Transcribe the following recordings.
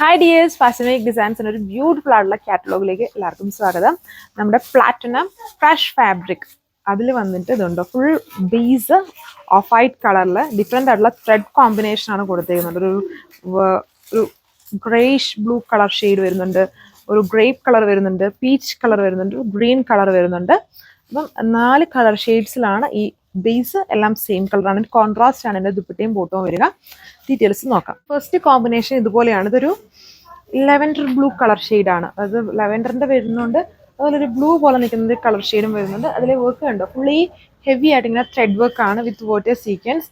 Hi dears, Fascinating Designs and a beautiful catalog എല്ലാവർക്കും സ്വാഗതം. നമ്മുടെ പ്ലാറ്റിനം ഫ്രഷ് ഫാബ്രിക് അതിൽ വന്നിട്ട് ഇതുണ്ട് ഫുൾ ബേസ് ഓഫ് വൈറ്റ് കളറിൽ ഡിഫറെൻ്റ് ആയിട്ടുള്ള ത്രെഡ് കോമ്പിനേഷൻ ആണ് കൊടുത്തിരിക്കുന്നത്. ഒരു ഗ്രേഷ് ബ്ലൂ കളർ ഷെയ്ഡ് വരുന്നുണ്ട്, ഒരു ഗ്രേപ്പ് കളർ വരുന്നുണ്ട്, പീച്ച് കളർ വരുന്നുണ്ട്, ഗ്രീൻ കളർ വരുന്നുണ്ട്. അപ്പം 4 കളർ ഷെയ്ഡ്സിലാണ് ഈ ബേസ് എല്ലാം സെയിം കളറാണ്. കോൺട്രാസ്റ്റ് ആണ് എൻ്റെ ദുപ്പട്ടയും ബോട്ടവും വരിക. ഡീറ്റെയിൽസ് നോക്കാം. ഫസ്റ്റ് കോമ്പിനേഷൻ ഇതുപോലെയാണ്. ഇതൊരു ലെവൻഡർ ബ്ലൂ കളർ ഷെയ്ഡാണ്. അത് ലെവൻഡറിൻ്റെ വരുന്നുണ്ട്, അതുപോലെ ഒരു ബ്ലൂ പോലെ നിൽക്കുന്ന കളർ ഷെയ്ഡും വരുന്നുണ്ട്. അതിലെ വർക്ക് കണ്ടോ, ഫുള്ളി ഹെവി ആയിട്ട് ഇങ്ങനെ ത്രെഡ് വർക്ക് ആണ് with water sequence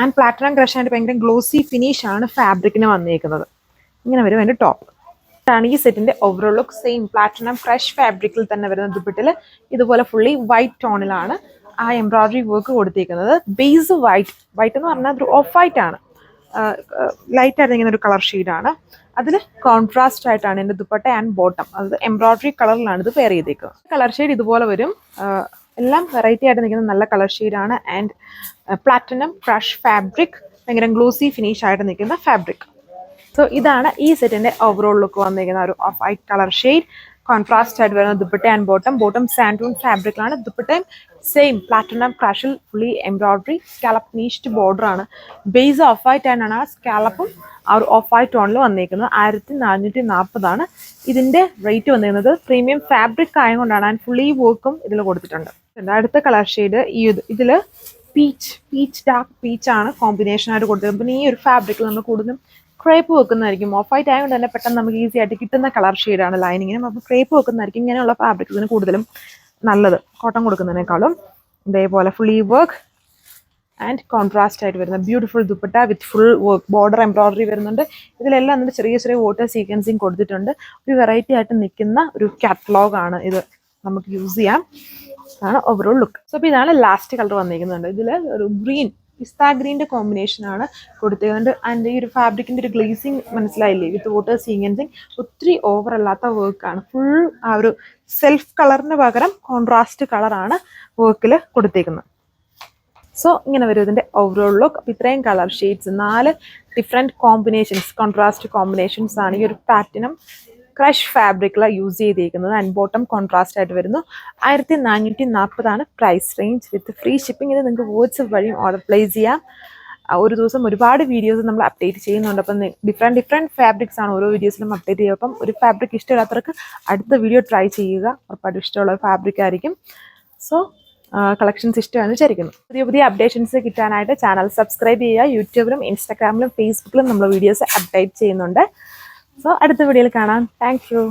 and platinum crush ആയിട്ട് ഭയങ്കര ഗ്ലോസി ഫിനിഷ് ആണ് ഫാബ്രിക്കിന് വന്നിരിക്കുന്നത്. ഇങ്ങനെ വരും അതിൻ്റെ ടോപ്പ്. ാണ് ഈ സെറ്റിന്റെ overall look. Same platinum crush ഫാബ്രിക്കിൽ തന്നെ വരുന്ന ദുപ്പട്ടിൽ ഇതുപോലെ ഫുള്ളി വൈറ്റ് ടോണിലാണ് ആ എംബ്രോയിഡറി വർക്ക് കൊടുത്തിരിക്കുന്നത്. ബേസ് വൈറ്റ് എന്ന് പറഞ്ഞാൽ ഒരു ഓഫ് വൈറ്റ് ആണ്, ലൈറ്റ് ആയിട്ട് ഇങ്ങനെ ഒരു കളർ ഷെയ്ഡാണ്. അതിൽ കോൺട്രാസ്റ്റ് ആയിട്ടാണ് എൻ്റെ ദുപ്പട്ട ആൻഡ് ബോട്ടം. അത് എംബ്രോയിഡറി കളറിലാണ് ഇത് പെയർ ചെയ്തേക്കുന്നത്. കളർ ഷെയ്ഡ് ഇതുപോലെ വരും. എല്ലാം വെറൈറ്റി ആയിട്ട് നിൽക്കുന്ന നല്ല കളർ ഷെയ്ഡാണ്. ആൻഡ് പ്ലാറ്റിനം ക്രഷ് ഫാബ്രിക്, ഭയങ്കര ഗ്ലോസി ഫിനിഷ് ആയിട്ട് നിൽക്കുന്ന ഫാബ്രിക്. സോ ഇതാണ് ഈ സെറ്റിന്റെ ഓവറോൾ ലുക്ക് വന്നിരിക്കുന്ന ഒരു off white colour shade. Contrast ആയിട്ട് വരുന്ന ദുപ്പട്ട ആൻഡ് ബോട്ടം സാൻഡൂൺ ഫാബ്രിക്കിലാണ്. ദുപ്പട്ടയും സെയിം പ്ലാറ്റിനം ക്രഷിൽ ഫുള്ളി എംബ്രോയിഡറി സ്കാലപ്പ് നീഷ്ഡ് ബോർഡർ ആണ്. ബേസ് ഓഫ് വൈറ്റ് ആണ്, ആ സ്കാലപ്പും ആ ഒരു ഓഫ് വൈറ്റ് ടോണിൽ വന്നിരിക്കുന്നത്. 1440 ഇതിന്റെ റേറ്റ് വന്നിരുന്നത്. പ്രീമിയം ഫാബ്രിക് ആയതുകൊണ്ടാണ്. ആൻഡ് ഫുള്ളി വർക്കും ഇതിൽ കൊടുത്തിട്ടുണ്ട്. അടുത്ത കളർ ഷെയ്ഡ് ഇതിൽ പീച്ച് ഡാർക്ക് പീച്ച് ആണ് കോമ്പിനേഷൻ ആയിട്ട് കൊടുത്തിരുന്നത്. പിന്നെ ഈ ഒരു ഫാബ്രിക്കിൽ നമ്മൾ കൂടുതലും ക്രേപ്പ് വെക്കുന്നതായിരിക്കും. ഓഫ് വൈറ്റ് ആയതുകൊണ്ട് തന്നെ പെട്ടെന്ന് നമുക്ക് ഈസി ആയിട്ട് കിട്ടുന്ന കളർ ഷെയ്ഡാണ് ലൈനിങ്ങിനും. അപ്പോൾ ക്രേപ്പ് വെക്കുന്നതായിരിക്കും ഇങ്ങനെയുള്ള ഫാബ്രിക്സിന് കൂടുതലും നല്ലത് കോട്ടൺ കൊടുക്കുന്നതിനേക്കാളും. ഇതേപോലെ ഫുള്ളി വർക്ക് ആൻഡ് കോൺട്രാസ്റ്റ് ആയിട്ട് വരുന്ന beautiful dupatta with full work border embroidery വരുന്നുണ്ട്. ഇതിലെല്ലാം എന്നിട്ട് ചെറിയ വാട്ടർ സീക്വൻസിങ് കൊടുത്തിട്ടുണ്ട്. ഒരു വെറൈറ്റി ആയിട്ട് നിൽക്കുന്ന ഒരു കാറ്റലോഗാണ് ഇത്, നമുക്ക് യൂസ് ചെയ്യാം. ആണ് ഓവറോൾ ലുക്ക്. സോ അപ്പോൾ ഇതാണ് ലാസ്റ്റ് കളർ വന്നിരിക്കുന്നുണ്ട്. ഇതിൽ ഒരു ഗ്രീൻ, പിസ്ത ഗ്രീൻ്റെ കോമ്പിനേഷൻ ആണ് കൊടുത്തിരുന്നത്. ആൻഡ് ഈ ഒരു ഫാബ്രിക്കിൻ്റെ ഒരു ഗ്ലേസിങ് മനസ്സിലായില്ലേ, വിത്ത് വാട്ടർ സീക്വൻസിങ്. ഒത്തിരി ഓവർ അല്ലാത്ത വർക്കാണ്. ഫുൾ ആ ഒരു സെൽഫ് കളറിന് പകരം കോൺട്രാസ്റ്റ് കളറാണ് വർക്കിൽ കൊടുത്തേക്കുന്നത്. സോ ഇങ്ങനെ വരും ഇതിൻ്റെ ഓവറോൾ ലുക്ക്. അപ്പോൾ ഇത്രയും colour shades, 4 different combinations, contrast combinations ആണ് ഈ ഒരു പ്ലാറ്റിനം ക്രഷ് ഫാബ്രിക്കിൽ യൂസ് ചെയ്തിരിക്കുന്നത്. ആൻഡ് ബോട്ടം കോൺട്രാസ്റ്റ് ആയിട്ട് വരുന്നു. 1440 price range with free shipping. ഇത് നിങ്ങൾക്ക് വാട്സ്ആപ്പ് വഴിയും ഓർഡർ പ്ലേസ് ചെയ്യാം. ഒരു ദിവസം ഒരുപാട് വീഡിയോസ് നമ്മൾ അപ്ഡേറ്റ് ചെയ്യുന്നുണ്ട്. അപ്പം ഡിഫറെൻറ്റ് ഫാബ്രിക്സ് ആണ് ഓരോ വീഡിയോസിലും അപ്ഡേറ്റ് ചെയ്യുക. അപ്പം ഒരു ഫാബ്രിക് ഇഷ്ടമില്ലാത്തവർക്ക് അടുത്ത വീഡിയോ ട്രൈ ചെയ്യുക. ഉറപ്പായിട്ടും ഇഷ്ടമുള്ള ഫാബ്രിക് ആയിരിക്കും. സോ കളക്ഷൻസ് ഇഷ്ടമാണെന്ന് വിചാരിക്കുന്നു. പുതിയ അപ്ഡേഷൻസ് കിട്ടാനായിട്ട് ചാനൽ സബ്സ്ക്രൈബ് ചെയ്യുക. യൂട്യൂബിലും ഇൻസ്റ്റാഗ്രാമിലും ഫേസ്ബുക്കിലും നമ്മൾ വീഡിയോസ് അപ്ഡേറ്റ് ചെയ്യുന്നുണ്ട്. സോ അടുത്ത വീഡിയോയിൽ കാണാം. Thank you.